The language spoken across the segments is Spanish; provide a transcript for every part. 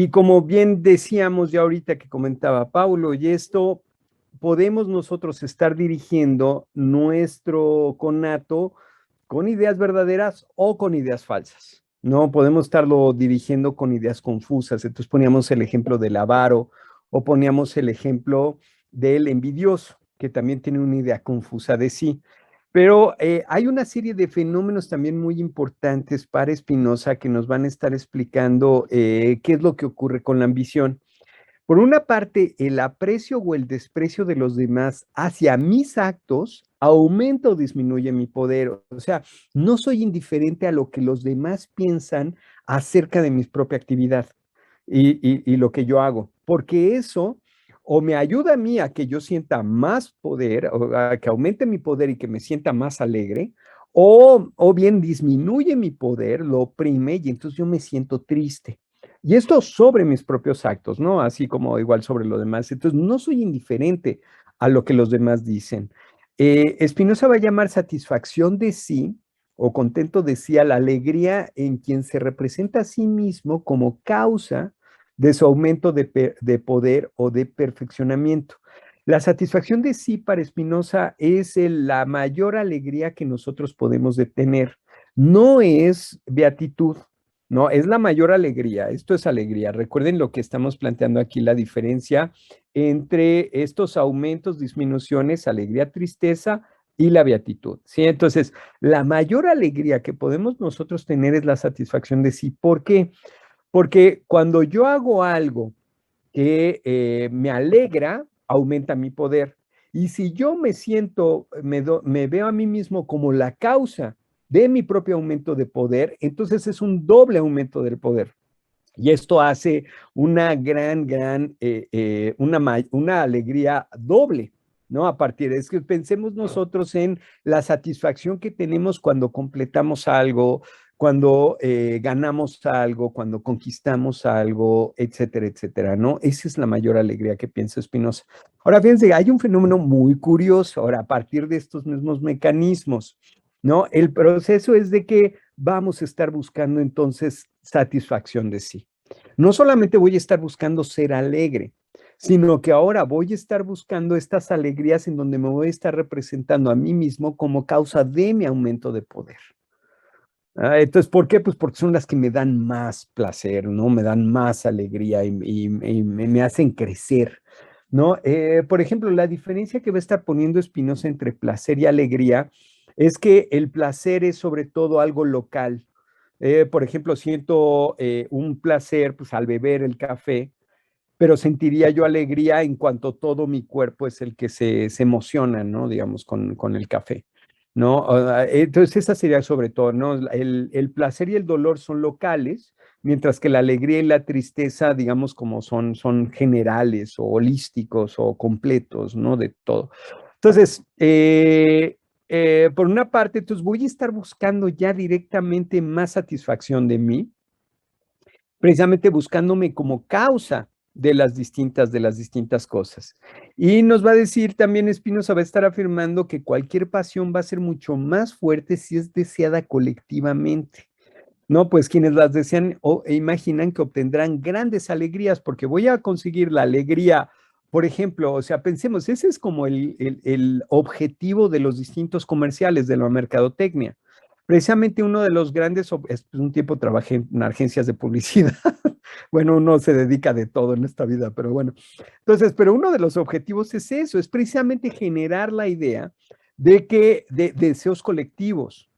Y como bien decíamos ya ahorita que comentaba Paulo, y esto podemos nosotros estar dirigiendo nuestro conato con ideas verdaderas o con ideas falsas. No podemos estarlo dirigiendo con ideas confusas. Entonces poníamos el ejemplo del avaro o poníamos el ejemplo del envidioso, que también tiene una idea confusa de sí. Pero hay una serie de fenómenos también muy importantes para Spinoza que nos van a estar explicando qué es lo que ocurre con la ambición. Por una parte, el aprecio o el desprecio de los demás hacia mis actos aumenta o disminuye mi poder. O sea, no soy indiferente a lo que los demás piensan acerca de mi propia actividad y lo que yo hago, porque eso o me ayuda a mí a que yo sienta más poder, o a que aumente mi poder y que me sienta más alegre, o bien disminuye mi poder, lo oprime y entonces yo me siento triste. Y esto sobre mis propios actos, ¿no? Así como igual sobre lo demás. Entonces, no soy indiferente a lo que los demás dicen. Spinoza va a llamar satisfacción de sí o contento de sí a la alegría en quien se representa a sí mismo como causa de su aumento de poder o de perfeccionamiento. La satisfacción de sí para Spinoza es la mayor alegría que nosotros podemos tener. No es beatitud, no, es la mayor alegría. Esto es alegría. Recuerden lo que estamos planteando aquí, la diferencia entre estos aumentos, disminuciones, alegría, tristeza y la beatitud. ¿Sí? Entonces, la mayor alegría que podemos nosotros tener es la satisfacción de sí. ¿Por qué? Porque cuando yo hago algo que me alegra, aumenta mi poder. Y si yo me siento, me veo a mí mismo como la causa de mi propio aumento de poder, entonces es un doble aumento del poder. Y esto hace una una alegría doble, ¿no? A partir de es que pensemos nosotros en la satisfacción que tenemos cuando completamos algo, cuando ganamos algo, cuando conquistamos algo, etcétera, etcétera, ¿no? Esa es la mayor alegría que piensa Spinoza. Ahora, fíjense, hay un fenómeno muy curioso, ahora, a partir de estos mismos mecanismos, ¿no? El proceso es de que vamos a estar buscando entonces satisfacción de sí. No solamente voy a estar buscando ser alegre, sino que ahora voy a estar buscando estas alegrías en donde me voy a estar representando a mí mismo como causa de mi aumento de poder. Entonces, ¿por qué? Pues porque son las que me dan más placer, ¿no? Me dan más alegría y me hacen crecer, ¿no? Por ejemplo, la diferencia que va a estar poniendo Spinoza entre placer y alegría es que el placer es sobre todo algo local. Por ejemplo, siento un placer pues, al beber el café, pero sentiría yo alegría en cuanto todo mi cuerpo es el que se emociona, ¿no? Digamos, con el café, ¿no? Entonces, esa sería sobre todo, ¿no? El placer y el dolor son locales, mientras que la alegría y la tristeza, digamos, como son generales o holísticos o completos, ¿no? De todo. Entonces, por una parte, entonces voy a estar buscando ya directamente más satisfacción de mí, precisamente buscándome como causa de las distintas cosas. Y nos va a decir también Spinoza, va a estar afirmando que cualquier pasión va a ser mucho más fuerte si es deseada colectivamente. No, pues quienes las desean e imaginan que obtendrán grandes alegrías, porque voy a conseguir la alegría, por ejemplo, o sea, pensemos, ese es como el objetivo de los distintos comerciales de la mercadotecnia. Precisamente uno de los grandes, un tiempo trabajé en agencias de publicidad. Bueno, uno se dedica de todo en esta vida, pero bueno. Entonces, pero uno de los objetivos es eso, es precisamente generar la idea de que de deseos colectivos.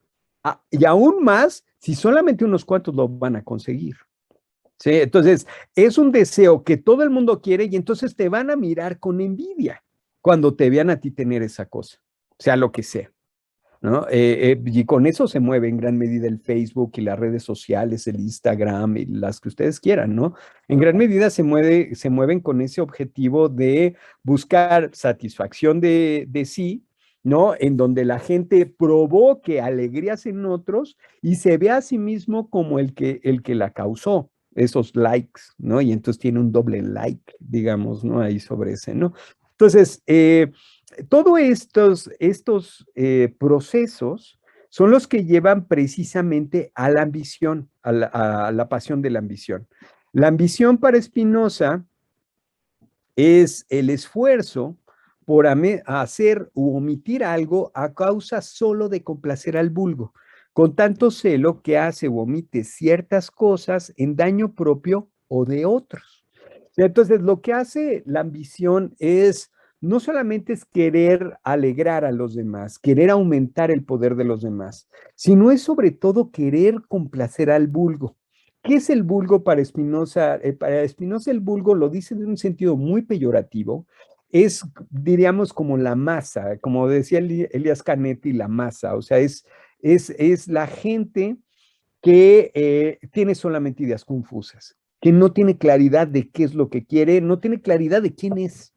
Y aún más si solamente unos cuantos lo van a conseguir. ¿Sí? Entonces, es un deseo que todo el mundo quiere y entonces te van a mirar con envidia cuando te vean a ti tener esa cosa, sea lo que sea. ¿No? Y con eso se mueve en gran medida el Facebook y las redes sociales, el Instagram y las que ustedes quieran, ¿no? En gran medida se mueven con ese objetivo de buscar satisfacción de sí, ¿no? En donde la gente provoque alegrías en otros y se ve a sí mismo como el que la causó, esos likes, ¿no? Y entonces tiene un doble like, digamos, ¿no? Ahí sobre ese, ¿no? Entonces, todos estos procesos son los que llevan precisamente a la ambición, a la pasión de la ambición. La ambición para Spinoza es el esfuerzo por hacer u omitir algo a causa solo de complacer al vulgo, con tanto celo que hace u omite ciertas cosas en daño propio o de otros. Entonces, lo que hace la ambición es no solamente es querer alegrar a los demás, querer aumentar el poder de los demás, sino es sobre todo querer complacer al vulgo. ¿Qué es el vulgo para Spinoza? Para Spinoza el vulgo lo dice en un sentido muy peyorativo, es, diríamos, como la masa, como decía Elías Canetti, la masa, o sea, es la gente que tiene solamente ideas confusas, que no tiene claridad de qué es lo que quiere, no tiene claridad de quién es.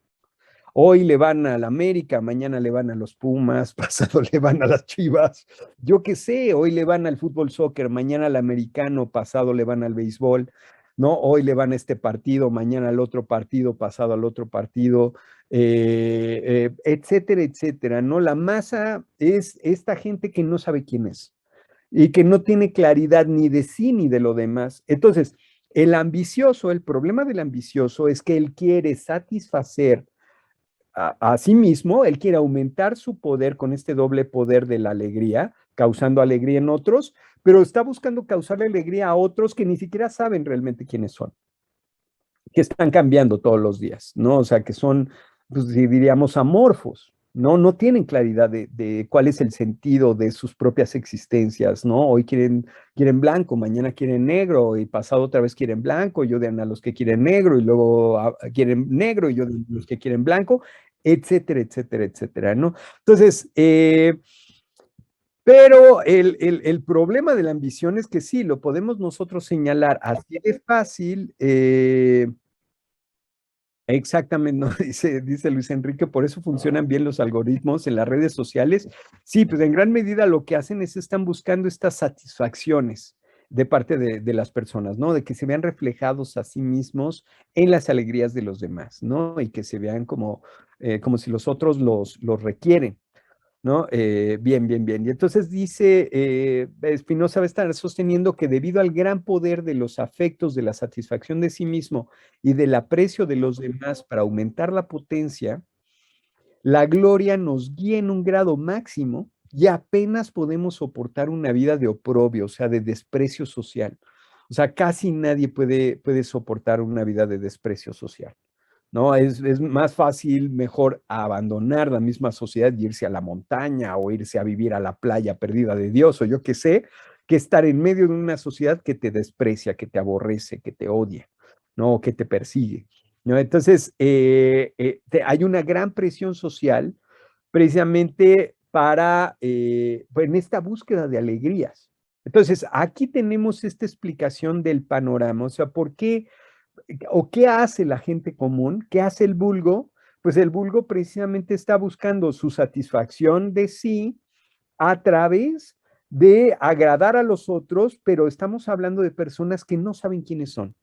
Hoy le van al América, mañana le van a los Pumas, pasado le van a las Chivas. Yo qué sé, hoy le van al fútbol soccer, mañana al americano, pasado le van al béisbol, ¿no? Hoy le van a este partido, mañana al otro partido, pasado al otro partido, etcétera, etcétera, ¿no? La masa es esta gente que no sabe quién es y que no tiene claridad ni de sí ni de lo demás. Entonces, el ambicioso, el problema del ambicioso es que él quiere satisfacer a sí mismo, él quiere aumentar su poder con este doble poder de la alegría, causando alegría en otros, pero está buscando causarle alegría a otros que ni siquiera saben realmente quiénes son, que están cambiando todos los días, ¿no? O sea, que son, pues diríamos, amorfos, ¿no? No tienen claridad de cuál es el sentido de sus propias existencias, ¿no? Hoy quieren blanco, mañana quieren negro, y pasado otra vez quieren blanco, y odian a los que quieren negro, y luego quieren negro, y odian a los que quieren blanco, etcétera, etcétera, etcétera, ¿no? Entonces, pero el problema de la ambición es que sí, lo podemos nosotros señalar así de fácil. Exactamente, ¿no? Dice Luis Enrique, por eso funcionan bien los algoritmos en las redes sociales. Sí, pues en gran medida lo que hacen es están buscando estas satisfacciones de parte de las personas, ¿no? De que se vean reflejados a sí mismos en las alegrías de los demás, ¿no? Y que se vean como si los otros los requieren. ¿No? Bien, bien, bien. Y entonces dice, Spinoza va a estar sosteniendo que debido al gran poder de los afectos, de la satisfacción de sí mismo y del aprecio de los demás para aumentar la potencia, la gloria nos guía en un grado máximo y apenas podemos soportar una vida de oprobio, o sea, de desprecio social. O sea, casi nadie puede soportar una vida de desprecio social. ¿No? Es más fácil, mejor abandonar la misma sociedad y irse a la montaña o irse a vivir a la playa perdida de Dios o yo qué sé, que estar en medio de una sociedad que te desprecia, que te aborrece, que te odia, ¿no? Que te persigue, ¿no? Entonces, hay una gran presión social precisamente para, pues, en esta búsqueda de alegrías. Entonces, aquí tenemos esta explicación del panorama, o sea, ¿por qué? ¿O qué hace la gente común? ¿Qué hace el vulgo? Pues el vulgo precisamente está buscando su satisfacción de sí a través de agradar a los otros, pero estamos hablando de personas que no saben quiénes son,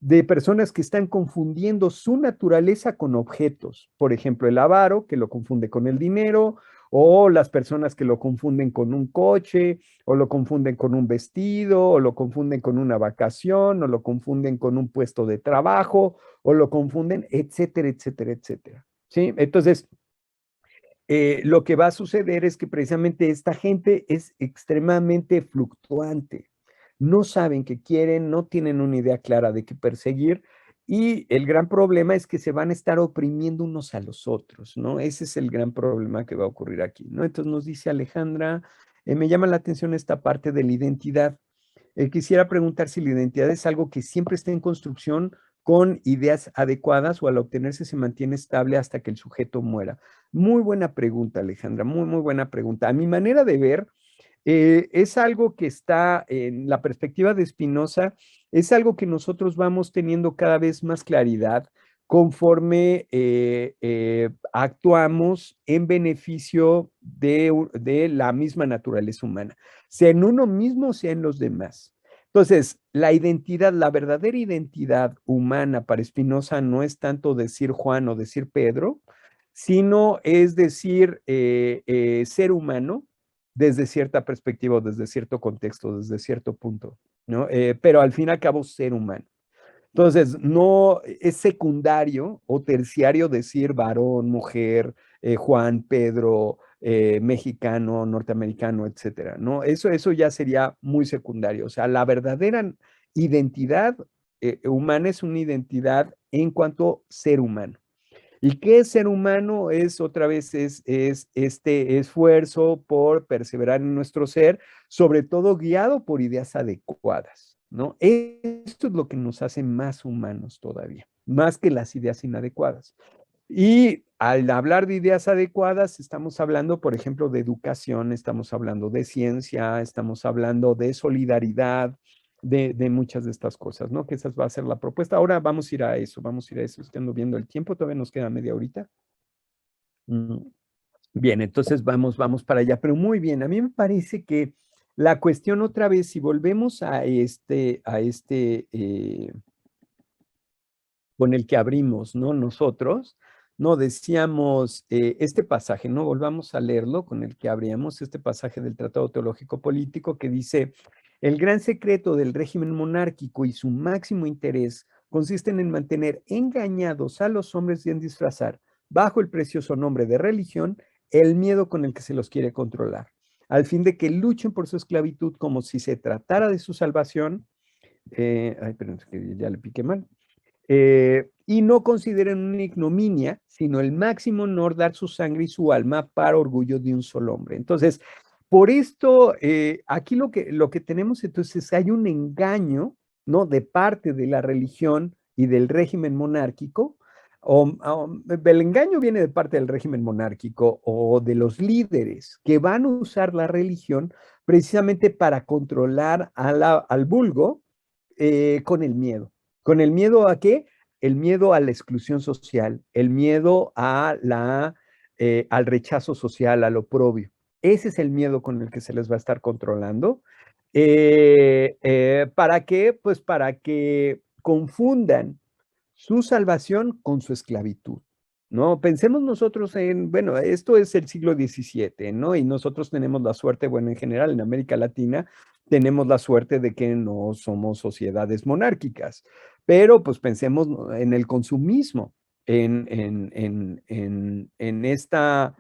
de personas que están confundiendo su naturaleza con objetos. Por ejemplo, el avaro, que lo confunde con el dinero, o las personas que lo confunden con un coche, o lo confunden con un vestido, o lo confunden con una vacación, o lo confunden con un puesto de trabajo, o lo confunden, etcétera, etcétera, etcétera. ¿Sí? Entonces, lo que va a suceder es que precisamente esta gente es extremadamente fluctuante. No saben qué quieren, no tienen una idea clara de qué perseguir y el gran problema es que se van a estar oprimiendo unos a los otros, ¿no? Ese es el gran problema que va a ocurrir aquí, ¿no? Entonces nos dice Alejandra, me llama la atención esta parte de la identidad. Quisiera preguntar si la identidad es algo que siempre está en construcción con ideas adecuadas o al obtenerse se mantiene estable hasta que el sujeto muera. Muy buena pregunta, Alejandra, muy, muy buena pregunta. A mi manera de ver, es algo que está en la perspectiva de Spinoza, es algo que nosotros vamos teniendo cada vez más claridad conforme actuamos en beneficio de la misma naturaleza humana, sea en uno mismo, sea en los demás. Entonces, la identidad, la verdadera identidad humana para Spinoza no es tanto decir Juan o decir Pedro, sino es decir ser humano desde cierta perspectiva, desde cierto contexto, desde cierto punto, ¿no? Pero al fin y al cabo, ser humano. Entonces, no es secundario o terciario decir varón, mujer, Juan, Pedro, mexicano, norteamericano, etcétera, ¿no? Eso ya sería muy secundario. O sea, la verdadera identidad humana es una identidad en cuanto ser humano. ¿Y qué es ser humano? Es otra vez es este esfuerzo por perseverar en nuestro ser, sobre todo guiado por ideas adecuadas, ¿no? Esto es lo que nos hace más humanos todavía, más que las ideas inadecuadas. Y al hablar de ideas adecuadas, estamos hablando, por ejemplo, de educación, estamos hablando de ciencia, estamos hablando de solidaridad, de muchas de estas cosas, ¿no? Que esa va a ser la propuesta. Ahora vamos a ir a eso, vamos a ir a eso. Estando viendo el tiempo, todavía nos queda media horita. Mm, Bien, entonces vamos para allá, pero muy bien. A mí me parece que la cuestión otra vez, si volvemos a este, con el que abrimos, ¿no? Nosotros, ¿no? Decíamos este pasaje, ¿no? Volvamos a leerlo con el que abríamos este pasaje del Tratado Teológico Político que dice, el gran secreto del régimen monárquico y su máximo interés consisten en mantener engañados a los hombres y en disfrazar, bajo el precioso nombre de religión, el miedo con el que se los quiere controlar, al fin de que luchen por su esclavitud como si se tratara de su salvación. Ay, perdón, es que ya le piqué mal. Y no consideren una ignominia, sino el máximo honor dar su sangre y su alma para orgullo de un solo hombre. Entonces, por esto, aquí lo que tenemos entonces, hay un engaño, ¿no? De parte de la religión y del régimen monárquico. El engaño viene de parte del régimen monárquico o de los líderes que van a usar la religión precisamente para controlar al vulgo con el miedo. ¿Con el miedo a qué? El miedo a la exclusión social, el miedo al rechazo social, al oprobio. Ese es el miedo con el que se les va a estar controlando. ¿Para qué? Pues para que confundan su salvación con su esclavitud, ¿no? Pensemos nosotros bueno, esto es el siglo XVII, ¿no? Y nosotros tenemos la suerte, bueno, en general en América Latina tenemos la suerte de que no somos sociedades monárquicas, pero pues pensemos en el consumismo, en esta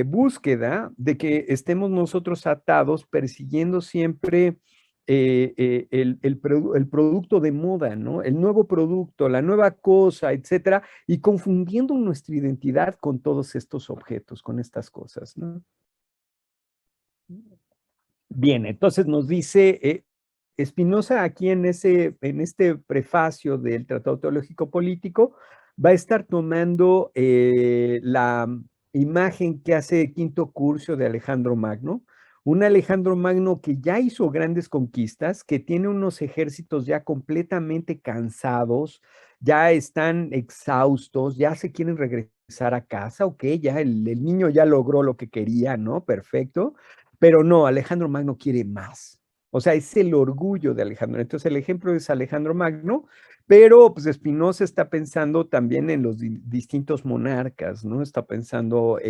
búsqueda de que estemos nosotros atados persiguiendo siempre el producto de moda, ¿no? El nuevo producto, la nueva cosa, etcétera, y confundiendo nuestra identidad con todos estos objetos, con estas cosas, ¿no? Bien, entonces nos dice Spinoza aquí en este prefacio del Tratado Teológico Político, va a estar tomando la imagen que hace Quinto Curcio de Alejandro Magno, un Alejandro Magno que ya hizo grandes conquistas, que tiene unos ejércitos ya completamente cansados, ya están exhaustos, ya se quieren regresar a casa, ok, ya el niño ya logró lo que quería, ¿no? Perfecto, pero no, Alejandro Magno quiere más. O sea, es el orgullo de Alejandro. Entonces, el ejemplo es Alejandro Magno, pero pues Spinoza está pensando también en los distintos monarcas, ¿no? Está pensando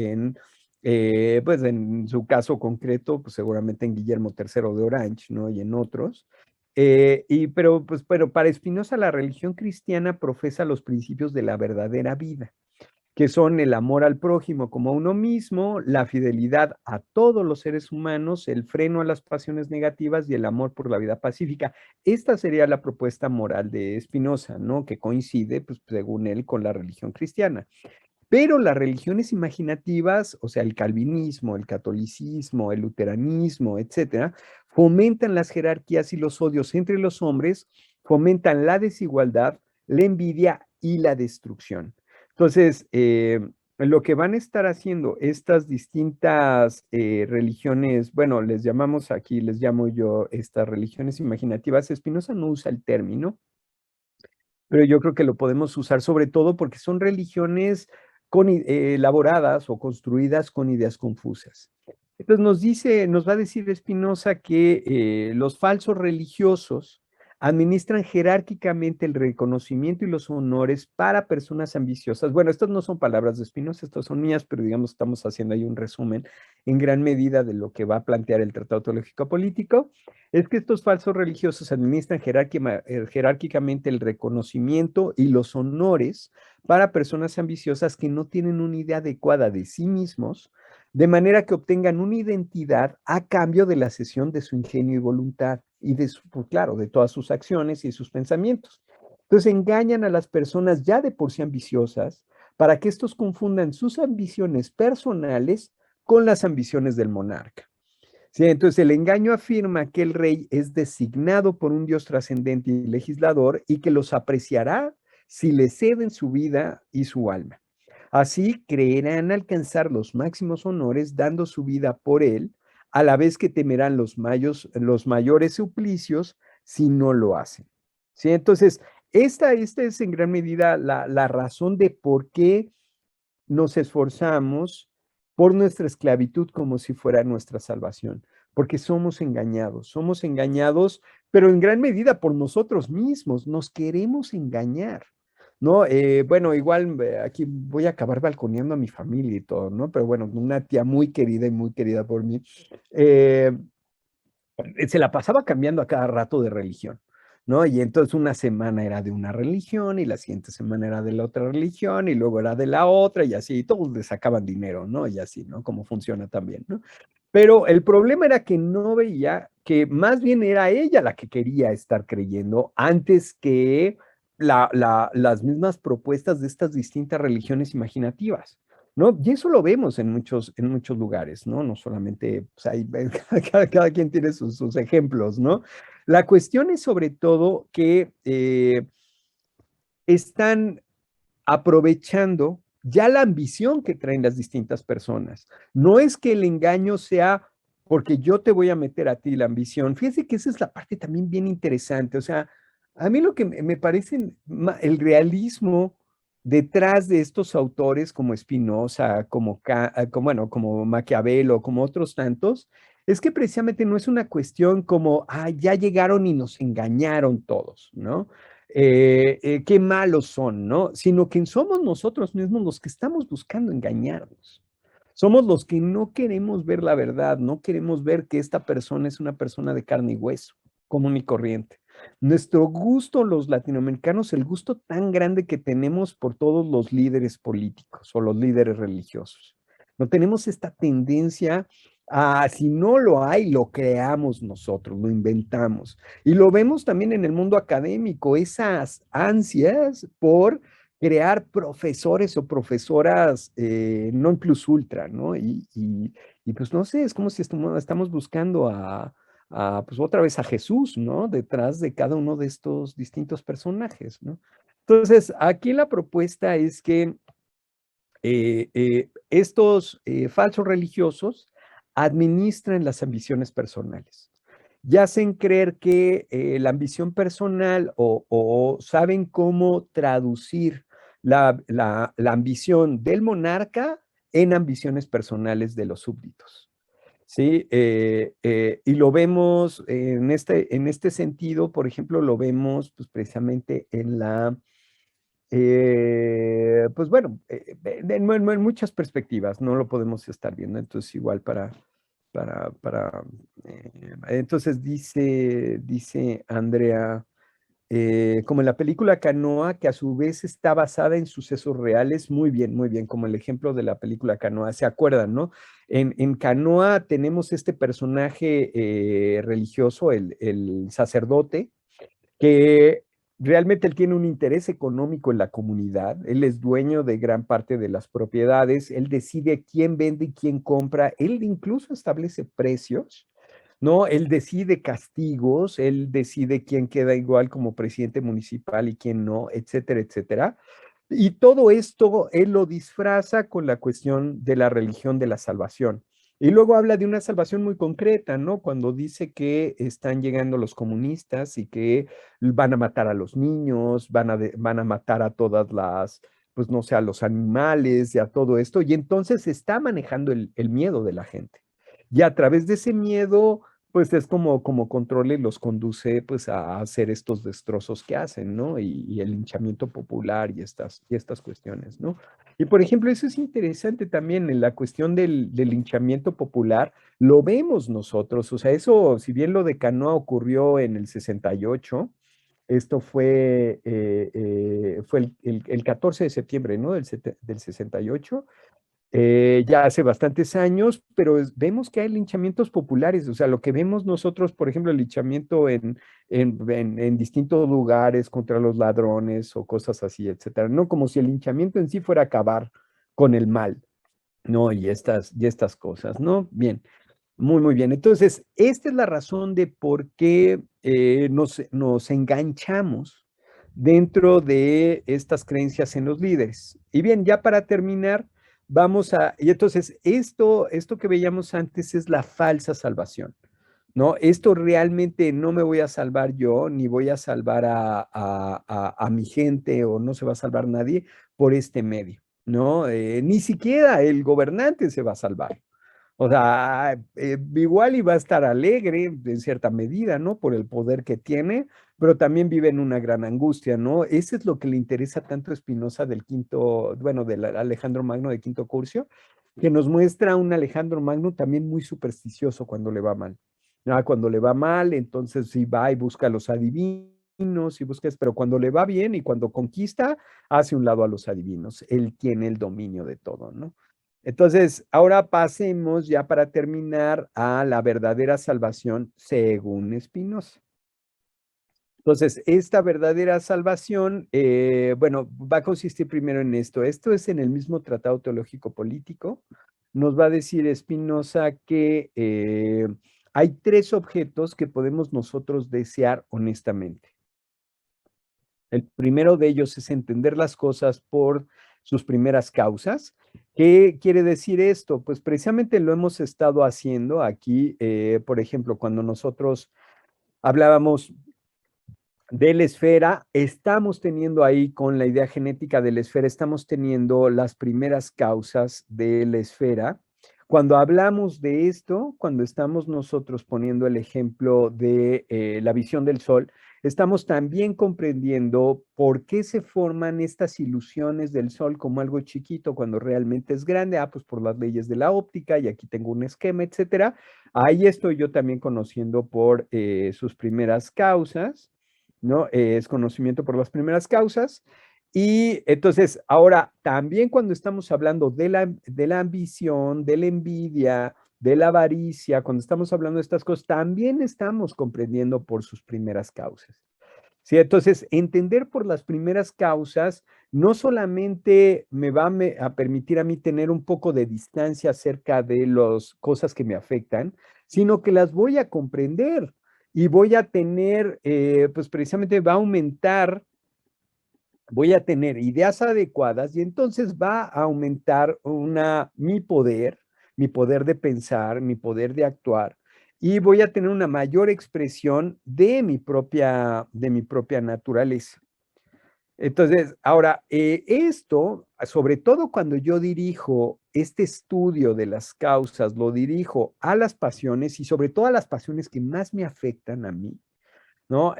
pues en su caso concreto, pues seguramente en Guillermo III de Orange, ¿no? Y en otros. Pero para Spinoza la religión cristiana profesa los principios de la verdadera vida, que son el amor al prójimo como a uno mismo, la fidelidad a todos los seres humanos, el freno a las pasiones negativas y el amor por la vida pacífica. Esta sería la propuesta moral de Spinoza, ¿no? Que coincide, pues, según él, con la religión cristiana. Pero las religiones imaginativas, o sea, el calvinismo, el catolicismo, el luteranismo, etcétera, fomentan las jerarquías y los odios entre los hombres, fomentan la desigualdad, la envidia y la destrucción. Entonces, lo que van a estar haciendo estas distintas religiones, bueno, les llamamos aquí, les llamo yo estas religiones imaginativas, Spinoza no usa el término, pero yo creo que lo podemos usar sobre todo porque son religiones elaboradas o construidas con ideas confusas. Entonces nos va a decir Spinoza que los falsos religiosos Administran jerárquicamente el reconocimiento y los honores para personas ambiciosas. Bueno, estas no son palabras de Spinoza, estas son mías, pero digamos, estamos haciendo ahí un resumen en gran medida de lo que va a plantear el Tratado Teológico Político. Es que estos falsos religiosos administran jerárquicamente el reconocimiento y los honores para personas ambiciosas que no tienen una idea adecuada de sí mismos, de manera que obtengan una identidad a cambio de la cesión de su ingenio y voluntad y de su, pues, claro, de todas sus acciones y sus pensamientos. Entonces engañan a las personas ya de por sí ambiciosas para que estos confundan sus ambiciones personales con las ambiciones del monarca. Sí, entonces el engaño afirma que el rey es designado por un Dios trascendente y legislador y que los apreciará si le ceden su vida y su alma. Así creerán alcanzar los máximos honores dando su vida por él, a la vez que temerán los mayores suplicios si no lo hacen. ¿Sí? Entonces, esta es en gran medida la razón de por qué nos esforzamos por nuestra esclavitud como si fuera nuestra salvación, porque somos engañados, pero en gran medida por nosotros mismos, nos queremos engañar. ¿No? Bueno, igual aquí voy a acabar balconeando a mi familia y todo, ¿no? Pero bueno, una tía muy querida y muy querida por mí, eh, se la pasaba cambiando a cada rato de religión, ¿no? Y entonces una semana era de una religión y la siguiente semana era de la otra religión y luego era de la otra y así, y todos le sacaban dinero, ¿no? Y así, ¿no? Como funciona también, ¿no? Pero el problema era que no veía que más bien era ella la que quería estar creyendo antes que las mismas propuestas de estas distintas religiones imaginativas. ¿No? Y eso lo vemos en muchos lugares, ¿no? No solamente, pues ahí, cada quien tiene sus ejemplos, ¿no? La cuestión es sobre todo que están aprovechando ya la ambición que traen las distintas personas. No es que el engaño sea porque yo te voy a meter a ti la ambición. Fíjense que esa es la parte también bien interesante. O sea, a mí lo que me parece el realismo detrás de estos autores como Spinoza, bueno, como Maquiavelo, como otros tantos, es que precisamente no es una cuestión como, ah, ya llegaron y nos engañaron todos, ¿no? Qué malos son, ¿no? Sino que somos nosotros mismos los que estamos buscando engañarnos. Somos los que no queremos ver la verdad, no queremos ver que esta persona es una persona de carne y hueso, común y corriente. Nuestro gusto, los latinoamericanos, el gusto tan grande que tenemos por todos los líderes políticos o los líderes religiosos. No tenemos esta tendencia a, si no lo hay, lo creamos nosotros, lo inventamos. Y lo vemos también en el mundo académico, esas ansias por crear profesores o profesoras non plus ultra, ¿no? Y pues no sé, es como si estamos buscando pues otra vez a Jesús, ¿no? Detrás de cada uno de estos distintos personajes, ¿no? Entonces, aquí la propuesta es que estos falsos religiosos administran las ambiciones personales y hacen creer que la ambición personal o saben cómo traducir la ambición del monarca en ambiciones personales de los súbditos. ¿Sí? Y lo vemos en este sentido, por ejemplo, lo vemos pues, precisamente en pues bueno, en muchas perspectivas, no lo podemos estar viendo, entonces igual para, entonces dice Andrea, como en la película Canoa, que a su vez está basada en sucesos reales, muy bien, como el ejemplo de la película Canoa, ¿se acuerdan, no? En Canoa tenemos este personaje religioso, el sacerdote, que realmente él tiene un interés económico en la comunidad, él es dueño de gran parte de las propiedades, él decide quién vende y quién compra, él incluso establece precios, ¿no? Él decide castigos, él decide quién queda igual como presidente municipal y quién no, etcétera, etcétera. Y todo esto él lo disfraza con la cuestión de la religión de la salvación. Y luego habla de una salvación muy concreta, ¿no? Cuando dice que están llegando los comunistas y que van a matar a los niños, van a matar a todas pues no sé, a los animales y a todo esto. Y entonces está manejando el miedo de la gente. Y a través de ese miedo Pues es como controla y los conduce pues a hacer estos destrozos que hacen, ¿no? Y el linchamiento popular y estas cuestiones, ¿no? Y por ejemplo, eso es interesante también en la cuestión del linchamiento popular, lo vemos nosotros, o sea, eso, si bien lo de Canoa ocurrió en el 68, esto fue el 14 de septiembre, ¿no? Del 68, ya hace bastantes años, pero vemos que hay linchamientos populares, o sea, lo que vemos nosotros, por ejemplo, el linchamiento en distintos lugares contra los ladrones o cosas así, etcétera, no como si el linchamiento en sí fuera a acabar con el mal, ¿no? Y estas cosas, ¿no? Bien, muy, muy bien. Entonces, esta es la razón de por qué nos enganchamos dentro de estas creencias en los líderes. Y bien, ya para terminar, y entonces esto que veíamos antes es la falsa salvación, ¿no? Esto realmente no me voy a salvar yo, ni voy a salvar a mi gente, o no se va a salvar nadie por este medio, ¿no? Ni siquiera el gobernante se va a salvar. O sea, igual iba a estar alegre en cierta medida, ¿no? Por el poder que tiene, pero también vive en una gran angustia, ¿no? Ese es lo que le interesa tanto a Spinoza del quinto, bueno, del Alejandro Magno de Quinto Curcio, que nos muestra un Alejandro Magno también muy supersticioso cuando le va mal. Cuando le va mal, entonces sí va y busca a los adivinos y busca, pero cuando le va bien y cuando conquista, hace un lado a los adivinos. Él tiene el dominio de todo, ¿no? Entonces, ahora pasemos ya para terminar a la verdadera salvación según Spinoza. Entonces, esta verdadera salvación, bueno, va a consistir primero en esto. Esto es en el mismo Tratado Teológico Político. Nos va a decir Spinoza que hay tres objetos que podemos nosotros desear honestamente. El primero de ellos es entender las cosas por sus primeras causas. ¿Qué quiere decir esto? Pues precisamente lo hemos estado haciendo aquí, por ejemplo, cuando nosotros hablábamos de la esfera, estamos teniendo ahí con la idea genética de la esfera, estamos teniendo las primeras causas de la esfera. Cuando hablamos de esto, cuando estamos nosotros poniendo el ejemplo de la visión del sol, estamos también comprendiendo por qué se forman estas ilusiones del sol como algo chiquito cuando realmente es grande. Pues por las leyes de la óptica, y aquí tengo un esquema, etcétera. Ahí estoy yo también conociendo por sus primeras causas, ¿no? Es conocimiento por las primeras causas. Y entonces, ahora, también cuando estamos hablando de la ambición, de la envidia, de la avaricia, cuando estamos hablando de estas cosas, también estamos comprendiendo por sus primeras causas. Sí, entonces, entender por las primeras causas no solamente me va a permitir a mí tener un poco de distancia acerca de las cosas que me afectan, sino que las voy a comprender y voy a tener, pues precisamente va a aumentar, voy a tener ideas adecuadas y entonces va a aumentar mi poder de pensar, mi poder de actuar, y voy a tener una mayor expresión de mi propia naturaleza. Entonces, ahora, esto, sobre todo cuando yo dirijo este estudio de las causas, lo dirijo a las pasiones y sobre todo a las pasiones que más me afectan a mí, ¿no?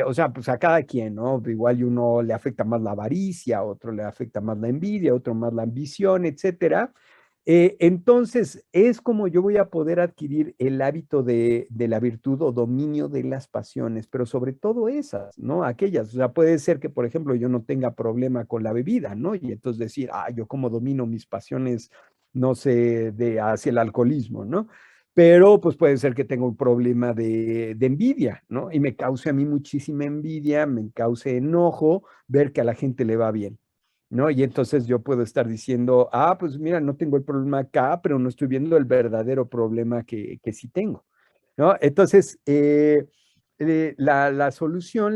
O sea, pues a cada quien, ¿no? Igual y uno le afecta más la avaricia, a otro le afecta más la envidia, a otro más la ambición, etcétera. Entonces, es como yo voy a poder adquirir el hábito de la virtud o dominio de las pasiones, pero sobre todo esas, ¿no? Aquellas, o sea, puede ser que, por ejemplo, yo no tenga problema con la bebida, ¿no? Y entonces decir, yo como domino mis pasiones, no sé, hacia el alcoholismo, ¿no? Pero pues puede ser que tenga un problema de envidia, ¿no? Y me cause a mí muchísima envidia, me cause enojo ver que a la gente le va bien, ¿no? Y entonces yo puedo estar diciendo, pues mira, no tengo el problema acá, pero no estoy viendo el verdadero problema que sí tengo, ¿no? Entonces, la solución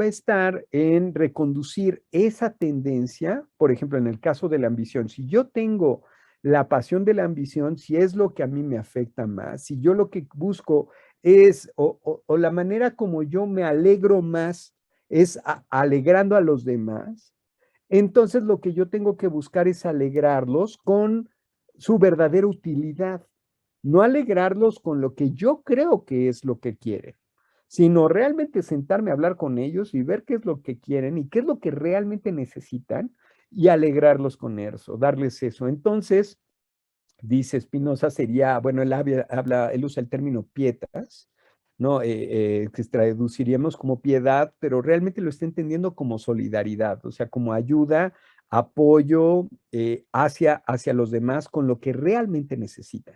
va a estar en reconducir esa tendencia. Por ejemplo, en el caso de la ambición, si yo tengo la pasión de la ambición, si es lo que a mí me afecta más, si yo lo que busco es, o la manera como yo me alegro más es alegrando a los demás, entonces lo que yo tengo que buscar es alegrarlos con su verdadera utilidad, no alegrarlos con lo que yo creo que es lo que quieren, sino realmente sentarme a hablar con ellos y ver qué es lo que quieren y qué es lo que realmente necesitan y alegrarlos con eso, darles eso. Entonces, dice Spinoza, sería, bueno, él usa el término pietas, ¿no? Que traduciríamos como piedad, pero realmente lo está entendiendo como solidaridad, o sea, como ayuda, apoyo hacia los demás con lo que realmente necesitan.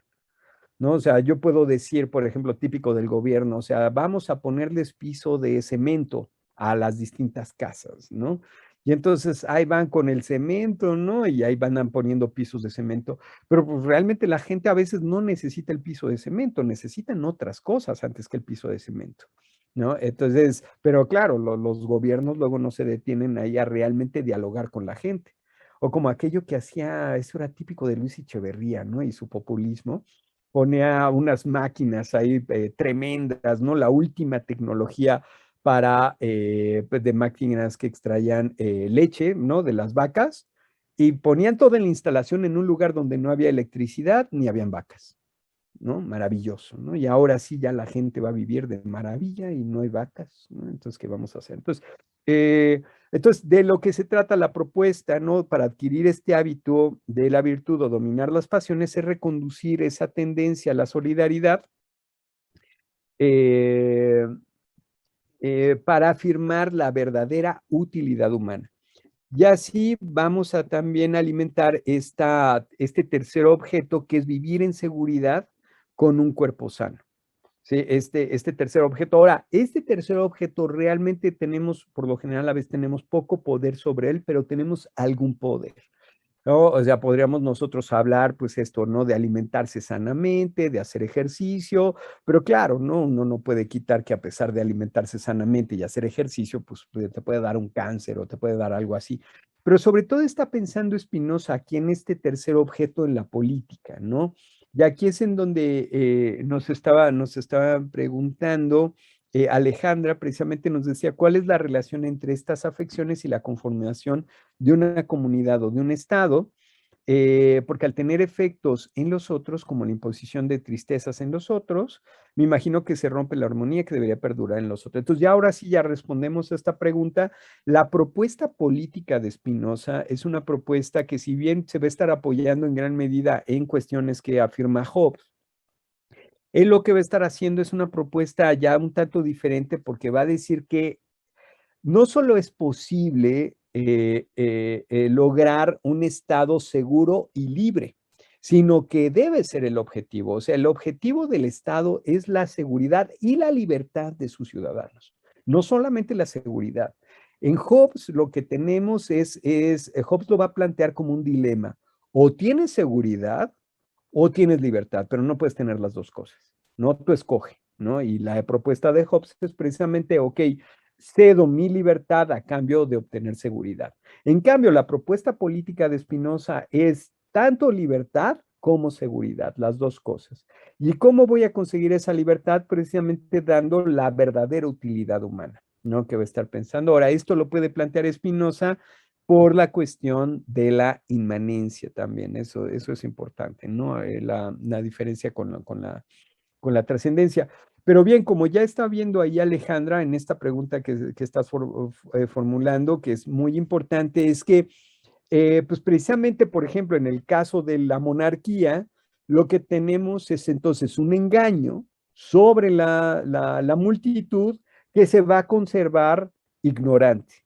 ¿No? O sea, yo puedo decir, por ejemplo, típico del gobierno, o sea, vamos a ponerles piso de cemento a las distintas casas, ¿no? Y entonces ahí van con el cemento, ¿no? Y ahí van poniendo pisos de cemento. Pero pues realmente la gente a veces no necesita el piso de cemento, necesitan otras cosas antes que el piso de cemento, ¿no? Entonces, pero claro, los gobiernos luego no se detienen ahí a realmente dialogar con la gente. O como aquello que hacía, eso era típico de Luis Echeverría, ¿no? Y su populismo ponía unas máquinas ahí tremendas, ¿no? La última tecnología para, pues de máquinas que extraían leche, ¿no? De las vacas, y ponían toda la instalación en un lugar donde no había electricidad ni habían vacas. ¿No? Maravilloso, ¿no? Y ahora sí ya la gente va a vivir de maravilla y no hay vacas, ¿no? Entonces, ¿qué vamos a hacer? Eh, entonces, de lo que se trata la propuesta, ¿no? Para adquirir este hábito de la virtud o dominar las pasiones es reconducir esa tendencia a la solidaridad eh, para afirmar la verdadera utilidad humana. Y así vamos a también alimentar este tercer objeto que es vivir en seguridad con un cuerpo sano. Sí, este tercer objeto. Ahora, este tercer objeto realmente tenemos, por lo general a veces tenemos poco poder sobre él, pero tenemos algún poder. ¿No? O sea, podríamos nosotros hablar, pues esto, ¿no? De alimentarse sanamente, de hacer ejercicio, pero claro, ¿no? Uno no puede quitar que a pesar de alimentarse sanamente y hacer ejercicio, pues te puede dar un cáncer o te puede dar algo así. Pero sobre todo está pensando Spinoza aquí en este tercer objeto en la política, ¿no? Y aquí es en donde nos estaba preguntando Alejandra, precisamente nos decía, ¿cuál es la relación entre estas afecciones y la conformación de una comunidad o de un estado? Porque al tener efectos en los otros, como la imposición de tristezas en los otros, me imagino que se rompe la armonía que debería perdurar en los otros. Entonces, ya ahora sí, ya respondemos a esta pregunta. La propuesta política de Spinoza es una propuesta que, si bien se va a estar apoyando en gran medida en cuestiones que afirma Hobbes, él lo que va a estar haciendo es una propuesta ya un tanto diferente porque va a decir que no solo es posible lograr un estado seguro y libre, sino que debe ser el objetivo. O sea, el objetivo del Estado es la seguridad y la libertad de sus ciudadanos, no solamente la seguridad. En Hobbes lo que tenemos Hobbes lo va a plantear como un dilema. O tienes seguridad o tienes libertad, pero no puedes tener las dos cosas, ¿no? Tú escoge, ¿no? Y la propuesta de Hobbes es precisamente, ok, cedo mi libertad a cambio de obtener seguridad. En cambio, la propuesta política de Spinoza es tanto libertad como seguridad, las dos cosas. ¿Y cómo voy a conseguir esa libertad? Precisamente dando la verdadera utilidad humana, ¿no? Que va a estar pensando. Ahora, esto lo puede plantear Spinoza por la cuestión de la inmanencia también, eso es importante, ¿no? La diferencia con la trascendencia. Pero bien, como ya está viendo ahí Alejandra en esta pregunta que estás formulando, que es muy importante, es que, pues precisamente, por ejemplo, en el caso de la monarquía, lo que tenemos es entonces un engaño sobre la multitud que se va a conservar ignorante.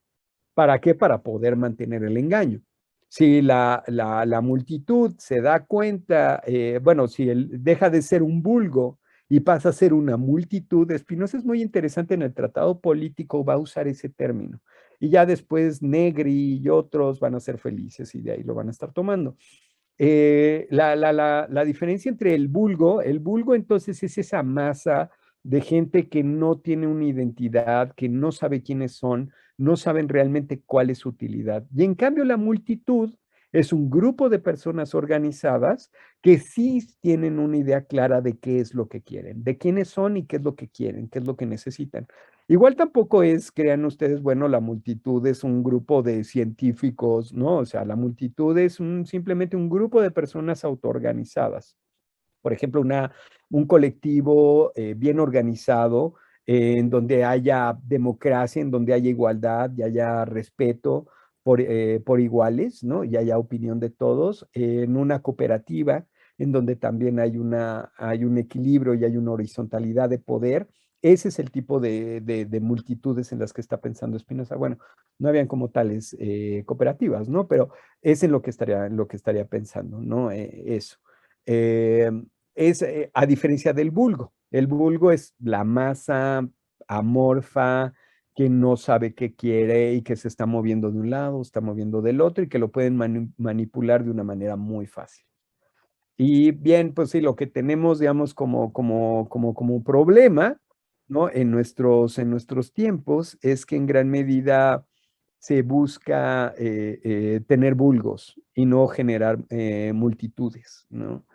¿Para qué? Para poder mantener el engaño. Si la multitud se da cuenta, bueno, si deja de ser un vulgo y pasa a ser una multitud, Spinoza es muy interesante en el tratado político, va a usar ese término. Y ya después Negri y otros van a ser felices y de ahí lo van a estar tomando. La diferencia entre el vulgo entonces es esa masa de gente que no tiene una identidad, que no sabe quiénes son, no saben realmente cuál es su utilidad. Y en cambio la multitud es un grupo de personas organizadas que sí tienen una idea clara de qué es lo que quieren, de quiénes son y qué es lo que quieren, qué es lo que necesitan. Igual tampoco es, crean ustedes, bueno, la multitud es un grupo de científicos, ¿no? O sea, la multitud es simplemente un grupo de personas autoorganizadas. Por ejemplo, un colectivo bien organizado, en donde haya democracia, en donde haya igualdad y haya respeto por iguales, ¿no? Y haya opinión de todos, en una cooperativa, en donde también hay un equilibrio y hay una horizontalidad de poder. Ese es el tipo de multitudes en las que está pensando Spinoza. Bueno, no habían como tales cooperativas, ¿no? Pero es en lo que estaría pensando, ¿no? Eso. Eh, a diferencia del vulgo. El vulgo es la masa amorfa que no sabe qué quiere y que se está moviendo de un lado, está moviendo del otro y que lo pueden manipular de una manera muy fácil. Y bien, pues sí, lo que tenemos, digamos, como problema, ¿no? En nuestros tiempos es que en gran medida se busca tener vulgos y no generar multitudes, ¿no?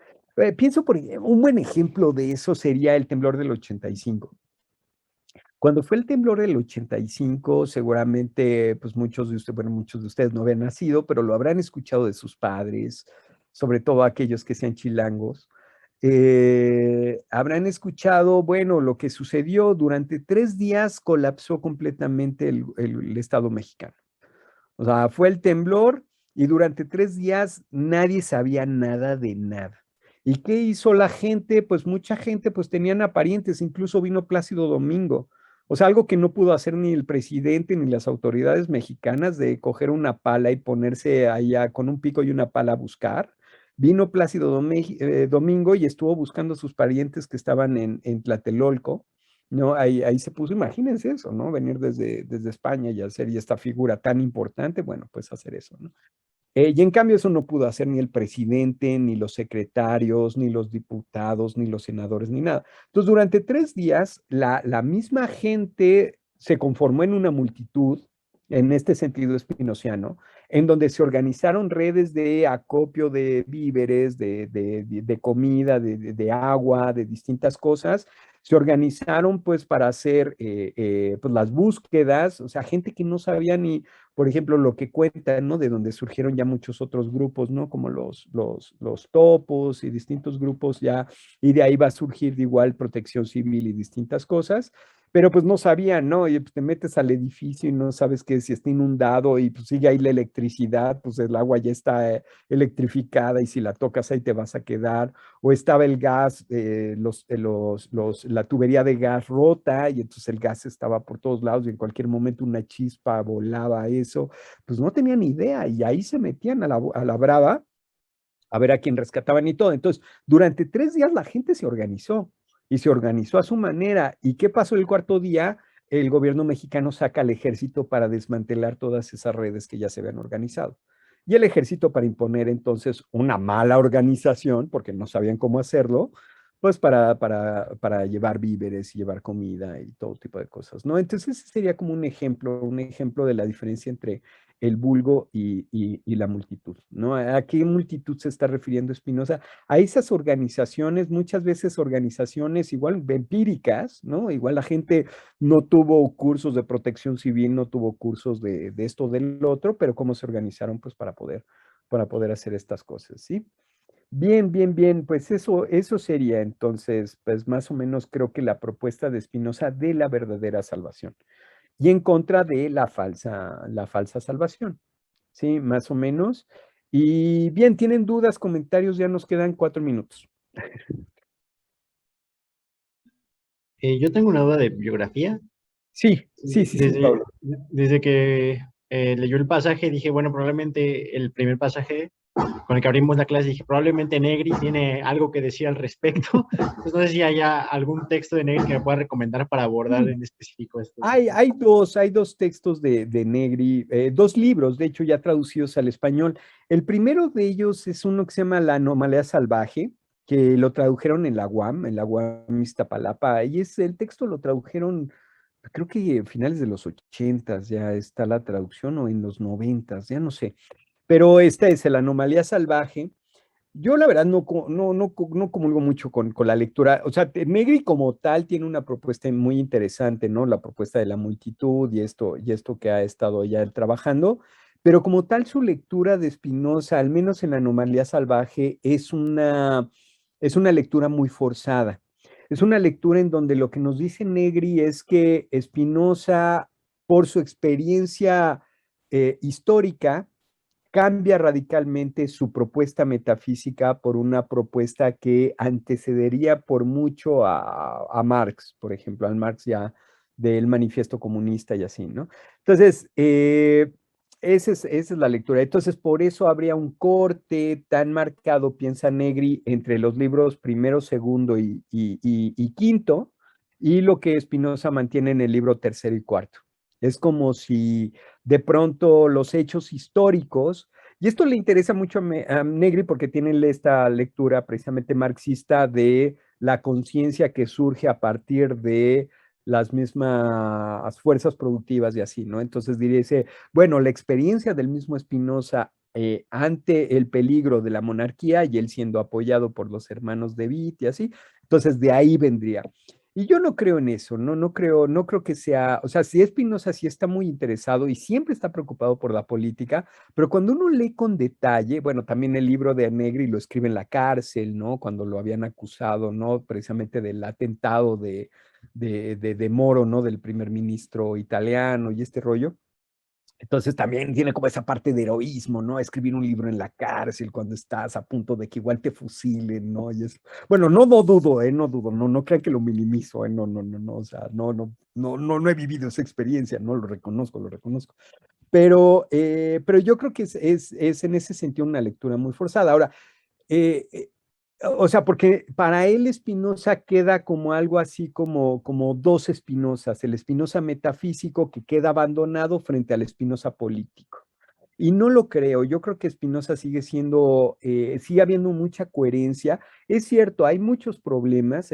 Pienso un buen ejemplo de eso sería el temblor del 85. Cuando fue el temblor del 85, seguramente, pues muchos de ustedes, bueno, muchos de ustedes no habían nacido, pero lo habrán escuchado de sus padres, sobre todo aquellos que sean chilangos. Habrán escuchado, bueno, lo que sucedió durante 3 días colapsó completamente el Estado mexicano. O sea, fue el temblor y durante 3 días nadie sabía nada de nada. ¿Y qué hizo la gente? Pues mucha gente pues tenían parientes, incluso vino Plácido Domingo. O sea, algo que no pudo hacer ni el presidente ni las autoridades mexicanas de coger una pala y ponerse allá con un pico y una pala a buscar. Vino Domingo y estuvo buscando a sus parientes que estaban en Tlatelolco, ¿no? Ahí se puso, imagínense eso, ¿no? Venir desde España y hacer y esta figura tan importante, bueno, pues hacer eso, ¿no? Y en cambio eso no pudo hacer ni el presidente, ni los secretarios, ni los diputados, ni los senadores, ni nada. Entonces, durante 3 días, la misma gente se conformó en una multitud, en este sentido espinociano, en donde se organizaron redes de acopio de víveres, de comida, de agua, de distintas cosas. Se organizaron pues para hacer pues, las búsquedas, o sea, gente que no sabía ni, por ejemplo, lo que cuentan, ¿no? De donde surgieron ya muchos otros grupos, ¿no? Como los topos y distintos grupos ya, y de ahí va a surgir de igual protección civil y distintas cosas, pero pues no sabían, ¿no? Y pues te metes al edificio y no sabes que si está inundado y pues sigue ahí la electricidad, pues el agua ya está electrificada y si la tocas ahí te vas a quedar, o estaba el gas, la tubería de gas rota y entonces el gas estaba por todos lados y en cualquier momento una chispa volaba eso, pues no tenían idea y ahí se metían a la brava a ver a quién rescataban y todo. Entonces, durante 3 días la gente se organizó y se organizó a su manera. ¿Y qué pasó el cuarto día? El gobierno mexicano saca al ejército para desmantelar todas esas redes que ya se habían organizado. Y el ejército para imponer entonces una mala organización, porque no sabían cómo hacerlo, pues para llevar víveres y llevar comida y todo tipo de cosas, ¿no? Entonces ese sería como un ejemplo de la diferencia entre el vulgo y la multitud, ¿no? ¿A qué multitud se está refiriendo Spinoza? A esas organizaciones, muchas veces organizaciones igual empíricas, ¿no? Igual la gente no tuvo cursos de protección civil, no tuvo cursos de esto, del otro, pero cómo se organizaron pues para poder hacer estas cosas, ¿sí? Bien, bien, bien, pues eso sería entonces, pues más o menos creo que la propuesta de Spinoza de la verdadera salvación y en contra de la falsa salvación, ¿sí? Más o menos. Y bien, ¿tienen dudas, comentarios? Ya nos quedan 4 minutos. Yo tengo una duda de biografía. Sí, sí, sí, sí, Desde, Pablo. desde que leyó el pasaje, dije, bueno, probablemente el primer pasaje con el que abrimos la clase, dije, probablemente Negri tiene algo que decir al respecto. Entonces, no sé si haya algún texto de Negri que me pueda recomendar para abordar Sí. en específico esto. Hay dos textos de Negri, 2 libros, de hecho, ya traducidos al español. El primero de ellos es uno que se llama La anomalía salvaje, que lo tradujeron en la UAM Iztapalapa, y el texto lo tradujeron, creo que a finales de los 80 ya está la traducción, o en los 90, ya no sé. Pero esta es el Anomalía Salvaje. Yo la verdad no comulgo mucho con la lectura, o sea, Negri como tal tiene una propuesta muy interesante, ¿no? La propuesta de la multitud y esto que ha estado ya él trabajando, pero como tal su lectura de Spinoza, al menos en Anomalía Salvaje, es una Es una lectura muy forzada. Es una lectura en donde lo que nos dice Negri es que Spinoza, por su experiencia histórica, cambia radicalmente su propuesta metafísica por una propuesta que antecedería por mucho a Marx, por ejemplo, al Marx ya del Manifiesto Comunista y así, ¿no? Entonces, esa es la lectura. Entonces, por eso habría un corte tan marcado, piensa Negri, entre los libros primero, segundo y quinto, y lo que Spinoza mantiene en el libro tercero y cuarto. Es como si de pronto los hechos históricos, y esto le interesa mucho a Negri porque tienen esta lectura precisamente marxista de la conciencia que surge a partir de las mismas fuerzas productivas y así, ¿no? Entonces dice, bueno, la experiencia del mismo Spinoza ante el peligro de la monarquía y él siendo apoyado por los hermanos de Witt y así, entonces de ahí vendría. Y yo no creo en eso, no creo que sea, o sea, si Spinoza sí está muy interesado y siempre está preocupado por la política, pero cuando uno lee con detalle, bueno, también el libro de Negri lo escribe en la cárcel, ¿no? Cuando lo habían acusado, ¿no? Precisamente del atentado de Moro, ¿no? Del primer ministro italiano y este rollo. Entonces también tiene como esa parte de heroísmo, ¿no? Escribir un libro en la cárcel cuando estás a punto de que igual te fusilen, ¿no? Y es, bueno, no dudo, no dudo, no crean que lo minimizo, no, o sea, no he vivido esa experiencia, no lo reconozco, lo reconozco. Pero yo creo que es en ese sentido una lectura muy forzada. Ahora, eh, eh, o sea, porque para él Spinoza queda como algo así como dos Spinozas, el Spinoza metafísico que queda abandonado frente al Spinoza político. Y no lo creo, yo creo que Spinoza sigue siendo, sigue habiendo mucha coherencia. Es cierto, hay muchos problemas,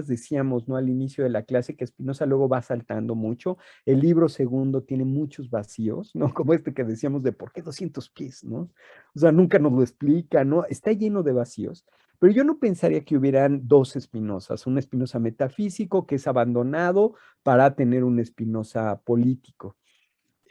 decíamos, ¿no? Al inicio de la clase que Spinoza luego va saltando mucho. El libro segundo tiene muchos vacíos, ¿no? Como este que decíamos de por qué 200 pies, ¿no? O sea, nunca nos lo explica, ¿no? Está lleno de vacíos. Pero yo no pensaría que hubieran dos Spinozas, un Spinoza metafísico que es abandonado para tener un Spinoza político.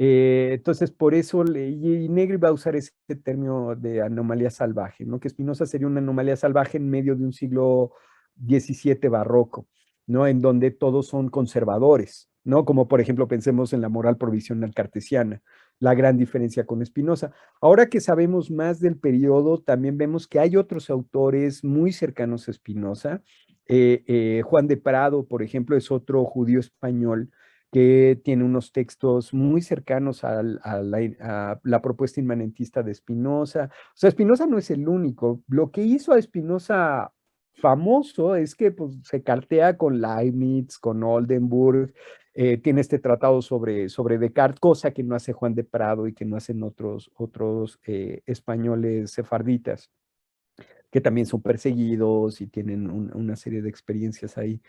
Entonces, por eso, y Negri va a usar ese término de anomalía salvaje, ¿no? Que Spinoza sería una anomalía salvaje en medio de un siglo XVII barroco, ¿no? En donde todos son conservadores, ¿no? Como por ejemplo pensemos en la moral provisional cartesiana, la gran diferencia con Spinoza. Ahora que sabemos más del periodo, también vemos que hay otros autores muy cercanos a Spinoza. Juan de Prado, por ejemplo, es otro judío español que tiene unos textos muy cercanos a la propuesta inmanentista de Spinoza. O sea, Spinoza no es el único. Lo que hizo a Spinoza famoso es que pues, se cartea con Leibniz, con Oldenburg, tiene este tratado sobre Descartes, cosa que no hace Juan de Prado y que no hacen otros españoles sefarditas, que también son perseguidos y tienen una serie de experiencias ahí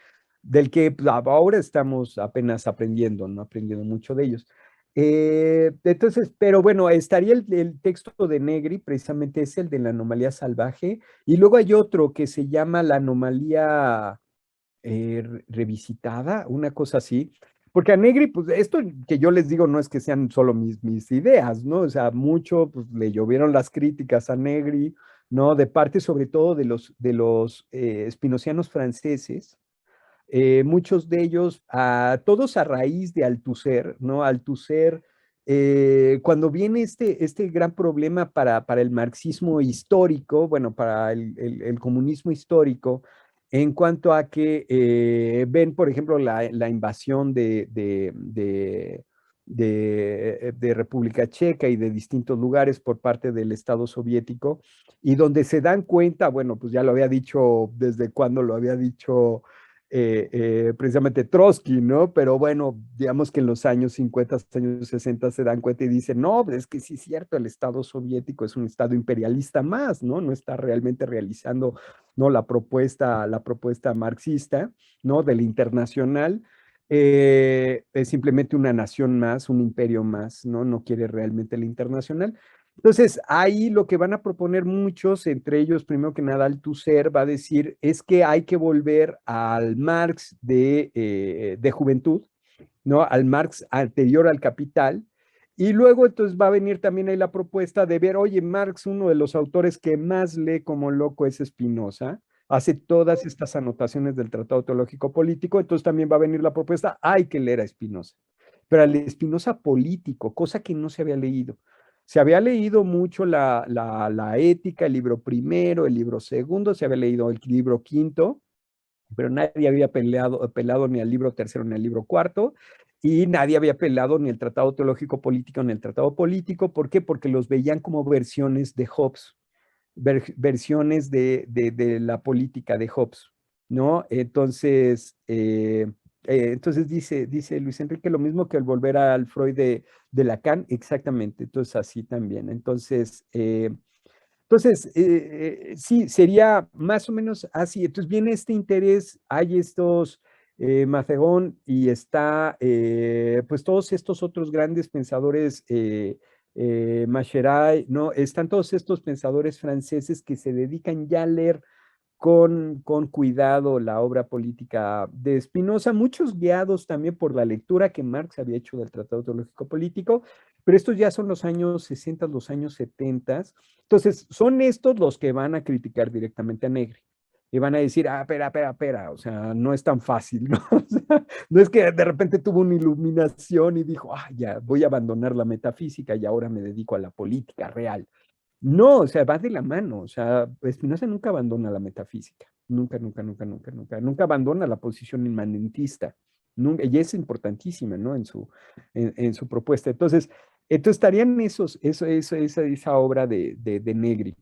del que pues, ahora estamos apenas aprendiendo, ¿no? Aprendiendo mucho de ellos. Entonces, pero bueno, estaría el texto de Negri, precisamente es el de la anomalía salvaje, y luego hay otro que se llama la anomalía revisitada, una cosa así, porque a Negri, pues esto que yo les digo no es que sean solo mis ideas, ¿no? O sea, mucho, pues le llovieron las críticas a Negri, ¿no? De parte sobre todo de los espinocianos franceses, muchos de ellos, todos a raíz de Althusser, ¿no? Althusser, cuando viene este gran problema para el marxismo histórico, bueno, para el comunismo histórico, en cuanto a que ven, por ejemplo, la invasión de República Checa y de distintos lugares por parte del Estado soviético, y donde se dan cuenta, bueno, pues ya lo había dicho desde cuando lo había dicho precisamente Trotsky, ¿no? Pero bueno, digamos que en los años 50, años 60 se dan cuenta y dicen, no, es que sí es cierto, el Estado soviético es un Estado imperialista más, ¿no? No está realmente realizando, ¿no? La propuesta marxista, ¿no? Del internacional. Es simplemente una nación más, un imperio más, ¿no? No quiere realmente el internacional. Entonces, ahí lo que van a proponer muchos, entre ellos, primero que nada, Althusser, va a decir, es que hay que volver al Marx de juventud, ¿no? Al Marx anterior al Capital. Y luego entonces va a venir también ahí la propuesta de ver, oye, Marx, uno de los autores que más lee como loco es Spinoza. hace todas estas anotaciones del Tratado Teológico Político, entonces también va a venir la propuesta, hay que leer a Spinoza, pero al Spinoza político, cosa que no se había leído. Se había leído mucho la ética, el libro primero, el libro segundo, se había leído el libro quinto, pero nadie había pelado ni al libro tercero ni al libro cuarto, y nadie había pelado ni el Tratado Teológico Político ni el Tratado Político. ¿Por qué? Porque los veían como versiones de Hobbes, versiones de la política de Hobbes, ¿no? Entonces dice Luis Enrique lo mismo que el volver al Freud de Lacan, exactamente, entonces así también. Sí, sería más o menos así. Entonces viene este interés, hay estos, Macegón y está, pues todos estos otros grandes pensadores, Macheray, ¿no? Están todos estos pensadores franceses que se dedican ya a leer con cuidado la obra política de Spinoza, muchos guiados también por la lectura que Marx había hecho del Tratado Teológico Político, pero estos ya son los años 60, los años 70. Entonces, son estos los que van a criticar directamente a Negri. Y van a decir, espera, o sea, no es tan fácil, ¿no? O sea, no es que de repente tuvo una iluminación y dijo, ya, voy a abandonar la metafísica y ahora me dedico a la política real. No, o sea, va de la mano, o sea, Spinoza nunca abandona la metafísica, nunca abandona la posición inmanentista, nunca, y es importantísima, ¿no? En su propuesta. Entonces estarían esa obra de Negri.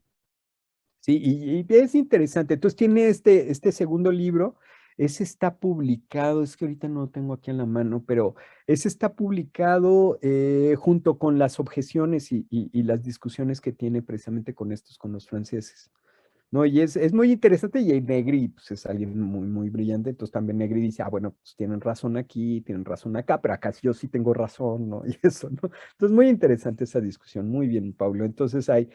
Sí, y es interesante. Entonces tiene este segundo libro, ese está publicado, es que ahorita no lo tengo aquí en la mano, pero ese está publicado junto con las objeciones y las discusiones que tiene precisamente con los franceses. ¿No? Y es muy interesante y Negri pues, es alguien muy brillante, entonces también Negri dice, bueno, pues tienen razón aquí, tienen razón acá, pero acá yo sí tengo razón, ¿no? Y eso, ¿no? Entonces muy interesante esa discusión, muy bien, Pablo. Entonces ahí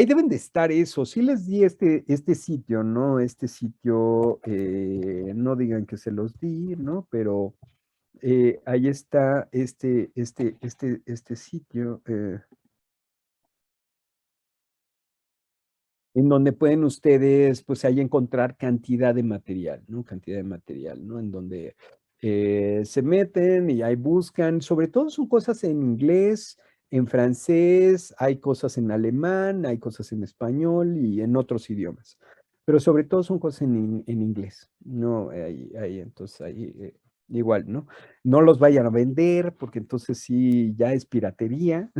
deben de estar eso. Sí les di este sitio, ¿no? Este sitio, no digan que se los di, ¿no? Pero ahí está este sitio. En donde pueden ustedes, pues ahí encontrar cantidad de material, ¿no? Cantidad de material, ¿no? En donde se meten y ahí buscan, sobre todo son cosas en inglés, en francés, hay cosas en alemán, hay cosas en español y en otros idiomas, pero sobre todo son cosas en inglés, ¿no? Entonces, ahí igual, ¿no? No los vayan a vender porque entonces sí, ya es piratería.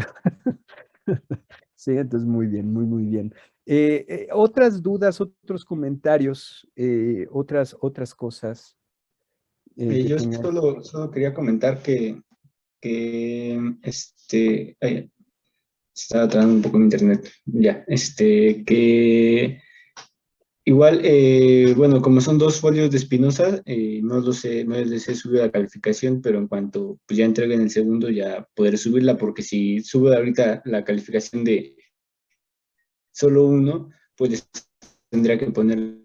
Sí, entonces muy bien, muy bien. Otras dudas, otros comentarios, otras cosas que Yo tengan. solo quería comentar que estaba trabajando un poco en internet, ya, que igual, bueno, como son dos folios de Spinoza, no lo sé, no les he subido la calificación, pero en cuanto pues, ya entreguen el segundo, ya poder subirla, porque si subo ahorita la calificación de solo uno, pues les tendría que poner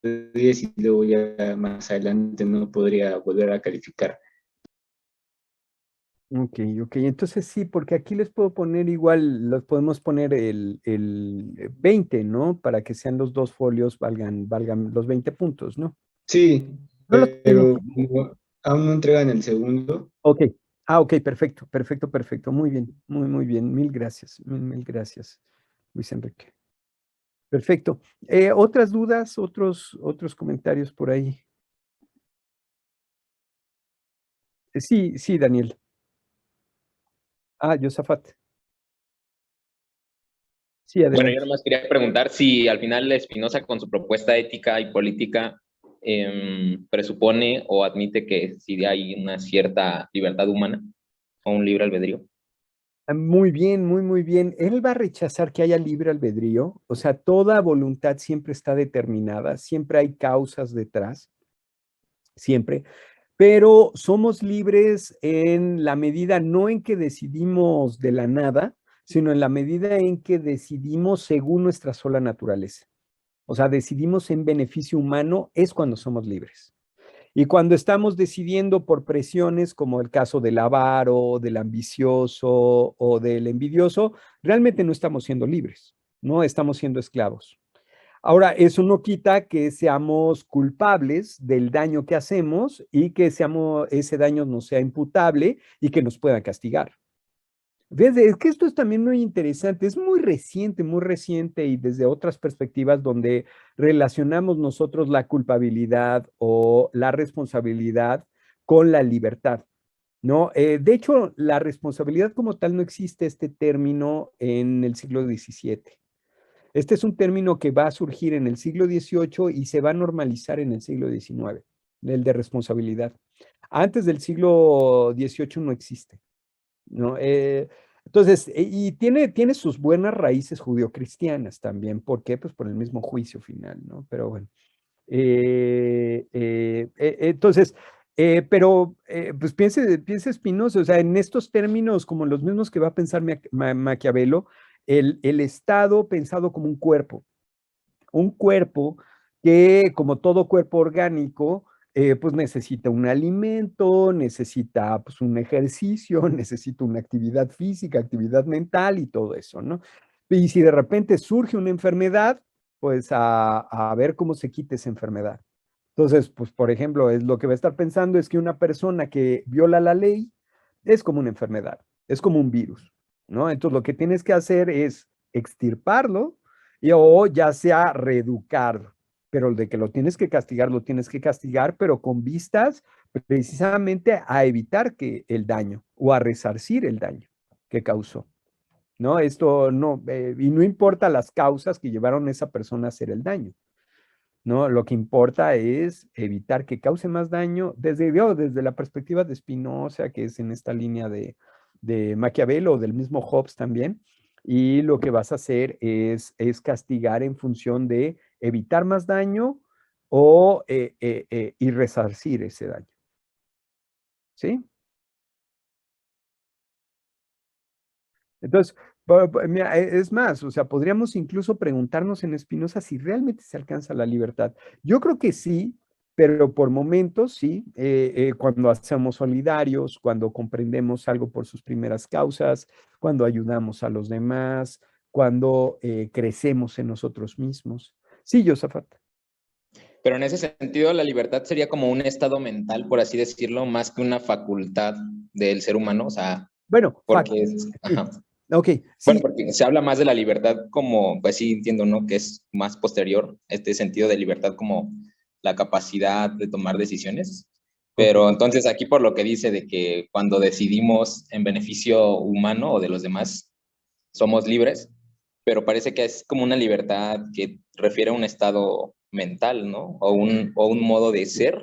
10 y luego ya más adelante no podría volver a calificar. Ok, entonces sí, porque aquí les puedo poner igual, los podemos poner el 20, ¿no? Para que sean los dos folios, valgan los 20 puntos, ¿no? Sí, No los tengo. pero como aún no entregan el segundo. Ok, ok, perfecto, muy bien, muy bien, mil gracias, mil gracias, Luis Enrique. Perfecto. ¿Otras dudas, otros comentarios por ahí? Sí, Daniel. Josafat. Sí, Bueno, yo adelante. nomás quería preguntar si al final Spinoza con su propuesta ética y política presupone o admite que sí hay una cierta libertad humana o un libre albedrío. Muy bien, muy bien. Él va a rechazar que haya libre albedrío, o sea, toda voluntad siempre está determinada, siempre hay causas detrás, siempre, pero somos libres en la medida, no en que decidimos de la nada, sino en la medida en que decidimos según nuestra sola naturaleza. O sea, decidimos en beneficio humano, es cuando somos libres. Y cuando estamos decidiendo por presiones, como el caso del avaro, del ambicioso o del envidioso, realmente no estamos siendo libres, no estamos siendo esclavos. Ahora, eso no quita que seamos culpables del daño que hacemos y que ese daño nos sea imputable y que nos pueda castigar. Fíjense, es que esto es también muy interesante, es muy reciente y desde otras perspectivas donde relacionamos nosotros la culpabilidad o la responsabilidad con la libertad, ¿no? De hecho, la responsabilidad como tal no existe este término en el siglo XVII. Este es un término que va a surgir en el siglo XVIII y se va a normalizar en el siglo XIX, el de responsabilidad. Antes del siglo XVIII no existe, ¿no? Entonces, y tiene sus buenas raíces judeocristianas también. ¿Por qué? Pues por el mismo juicio final, ¿no? Pero bueno. Entonces, pues piense Spinoza, o sea, en estos términos como los mismos que va a pensar Maquiavelo, el Estado pensado como un cuerpo que como todo cuerpo orgánico, pues necesita un alimento, necesita pues un ejercicio, necesita una actividad física, actividad mental y todo eso, ¿no? Y si de repente surge una enfermedad, pues a ver cómo se quita esa enfermedad. Entonces, pues por ejemplo, es lo que va a estar pensando es que una persona que viola la ley es como una enfermedad, es como un virus, ¿no? Entonces lo que tienes que hacer es extirparlo o ya sea reeducarlo, pero de que lo tienes que castigar, pero con vistas precisamente a evitar que el daño o a resarcir el daño que causó, ¿no? Esto no, y no importa las causas que llevaron a esa persona a hacer el daño, ¿no? Lo que importa es evitar que cause más daño desde la perspectiva de Spinoza, que es en esta línea de Maquiavelo o del mismo Hobbes también. Y lo que vas a hacer es castigar en función de evitar más daño y resarcir ese daño. ¿Sí? Entonces, mira, es más, o sea, podríamos incluso preguntarnos en Spinoza si realmente se alcanza la libertad. Yo creo que sí, pero por momentos sí, cuando hacemos solidarios, cuando comprendemos algo por sus primeras causas, cuando ayudamos a los demás, cuando crecemos en nosotros mismos. Sí, Josafat. Pero en ese sentido, la libertad sería como un estado mental, por así decirlo, más que una facultad del ser humano, o sea, Bueno, porque sí. ajá. Ok, Bueno, sí. porque se habla más de la libertad como, pues sí, entiendo, ¿no? Que es más posterior, este sentido de libertad como la capacidad de tomar decisiones. Pero Ok. entonces aquí por lo que dice de que cuando decidimos en beneficio humano o de los demás, somos libres, pero parece que es como una libertad que refiere a un estado mental, ¿no? O un modo de ser.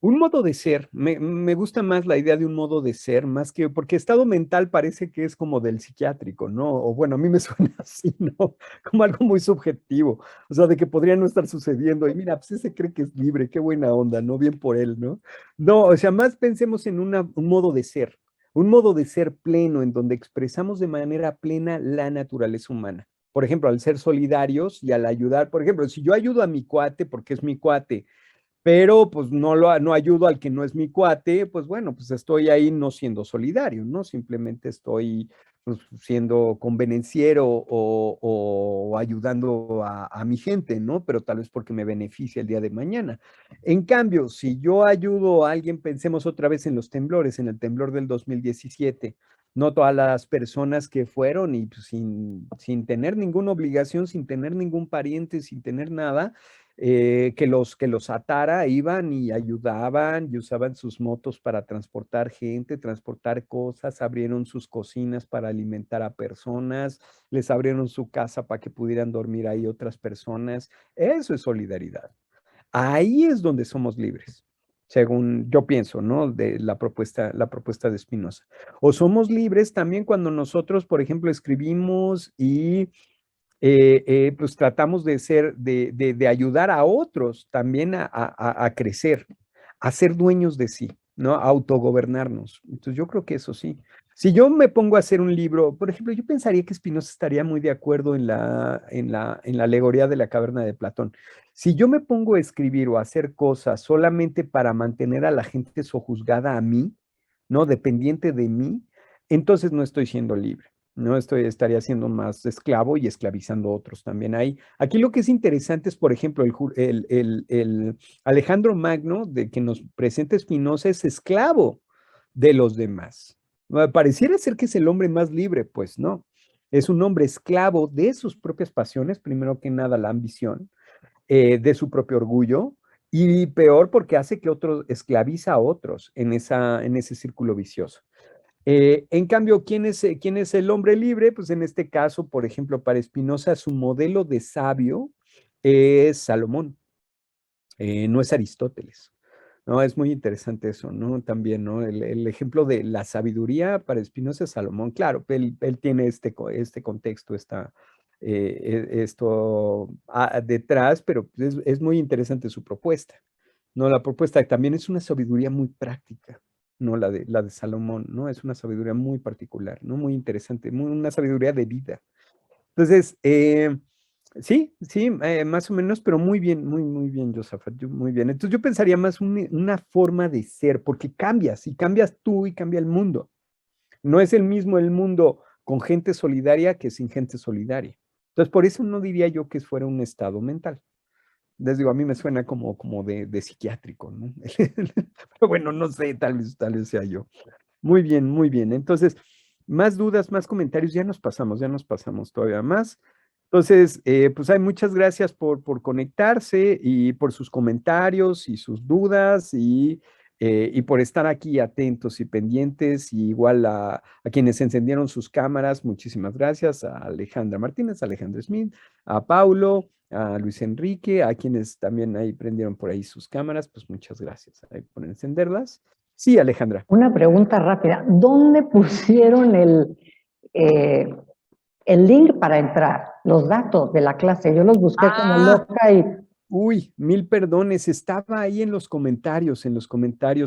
Un modo de ser, me gusta más la idea de un modo de ser, más que, porque estado mental parece que es como del psiquiátrico, ¿no? O bueno, a mí me suena así, ¿no? Como algo muy subjetivo, o sea, de que podría no estar sucediendo. Y mira, pues ese cree que es libre, qué buena onda, ¿no? Bien por él, ¿no? No, o sea, más pensemos en un modo de ser pleno, en donde expresamos de manera plena la naturaleza humana. Por ejemplo, al ser solidarios y al ayudar, por ejemplo, si yo ayudo a mi cuate porque es mi cuate, pero pues no ayudo al que no es mi cuate, pues bueno, pues estoy ahí no siendo solidario, ¿no? Simplemente estoy pues, siendo convenenciero o ayudando a mi gente, ¿no? Pero tal vez porque me beneficia el día de mañana. En cambio, si yo ayudo a alguien, pensemos otra vez en los temblores, en el temblor del 2017, no todas las personas que fueron y pues, sin tener ninguna obligación, sin tener ningún pariente, sin tener nada, que los atara, iban y ayudaban y usaban sus motos para transportar gente, transportar cosas, abrieron sus cocinas para alimentar a personas, les abrieron su casa para que pudieran dormir ahí otras personas. Eso es solidaridad. Ahí es donde somos libres, según yo pienso, ¿no? De la propuesta de Spinoza. O somos libres también cuando nosotros, por ejemplo, escribimos y pues tratamos de ayudar a otros también a crecer, a ser dueños de sí, ¿no? A autogobernarnos. Entonces yo creo que eso sí. Si yo me pongo a hacer un libro, por ejemplo, yo pensaría que Spinoza estaría muy de acuerdo en la alegoría de la caverna de Platón. Si yo me pongo a escribir o a hacer cosas solamente para mantener a la gente sojuzgada a mí, ¿no? Dependiente de mí, entonces no estoy siendo libre. ¿no? Estaría siendo más esclavo y esclavizando a otros también ahí. Aquí lo que es interesante es, por ejemplo, el Alejandro Magno, de que nos presenta Spinoza, es esclavo de los demás. Pareciera ser que es el hombre más libre, pues no. Es un hombre esclavo de sus propias pasiones, primero que nada la ambición, de su propio orgullo, y peor porque hace que otros, esclaviza a otros en ese círculo vicioso. En cambio, ¿quién es el hombre libre? Pues en este caso, por ejemplo, para Spinoza, su modelo de sabio es Salomón, no es Aristóteles. No, es muy interesante eso, ¿no? También, ¿no? El ejemplo de la sabiduría para Spinoza es Salomón. Claro, él tiene este contexto, esto detrás, pero es muy interesante su propuesta. No, la propuesta también es una sabiduría muy práctica, ¿no? La de Salomón, ¿no? Es una sabiduría muy particular, ¿no? Muy interesante, una sabiduría de vida. Entonces, sí, más o menos, pero muy bien, muy bien, Josafat, muy bien. Entonces yo pensaría más una forma de ser, porque cambias, y cambias tú y cambia el mundo. No es el mismo el mundo con gente solidaria que sin gente solidaria. Entonces, por eso no diría yo que fuera un estado mental. Les digo, a mí me suena como de psiquiátrico, ¿no? Pero bueno, no sé, tal vez sea yo. Muy bien, muy bien. Entonces, más dudas, más comentarios, ya nos pasamos todavía más. Entonces, pues hay muchas gracias por conectarse y por sus comentarios y sus dudas y por estar aquí atentos y pendientes. Y igual a quienes encendieron sus cámaras, muchísimas gracias. A Alejandra Martínez, a Alejandro Smith, a Paulo, a Luis Enrique, a quienes también ahí prendieron por ahí sus cámaras, pues muchas gracias ahí por encenderlas. Sí, Alejandra. Una pregunta rápida. ¿Dónde pusieron el link para entrar? Los datos de la clase. Yo los busqué como loca y... Uy, mil perdones. Estaba ahí en los comentarios,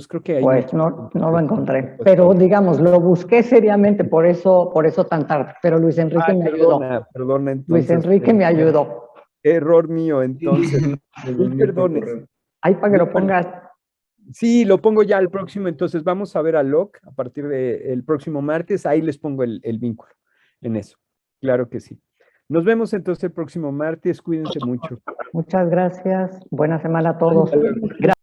creo que ahí. Pues no lo encontré. Pero digamos, lo busqué seriamente, por eso tan tarde. Pero Luis Enrique me ayudó. Perdona, entonces. Luis Enrique me ayudó. Error mío, entonces. Mil perdones. Ahí para que lo pongas. Sí, lo pongo ya al próximo, entonces vamos a ver a Locke a partir del próximo martes, ahí les pongo el vínculo en eso, claro que sí. Nos vemos entonces el próximo martes, cuídense mucho. Muchas gracias, buena semana a todos. Hasta luego.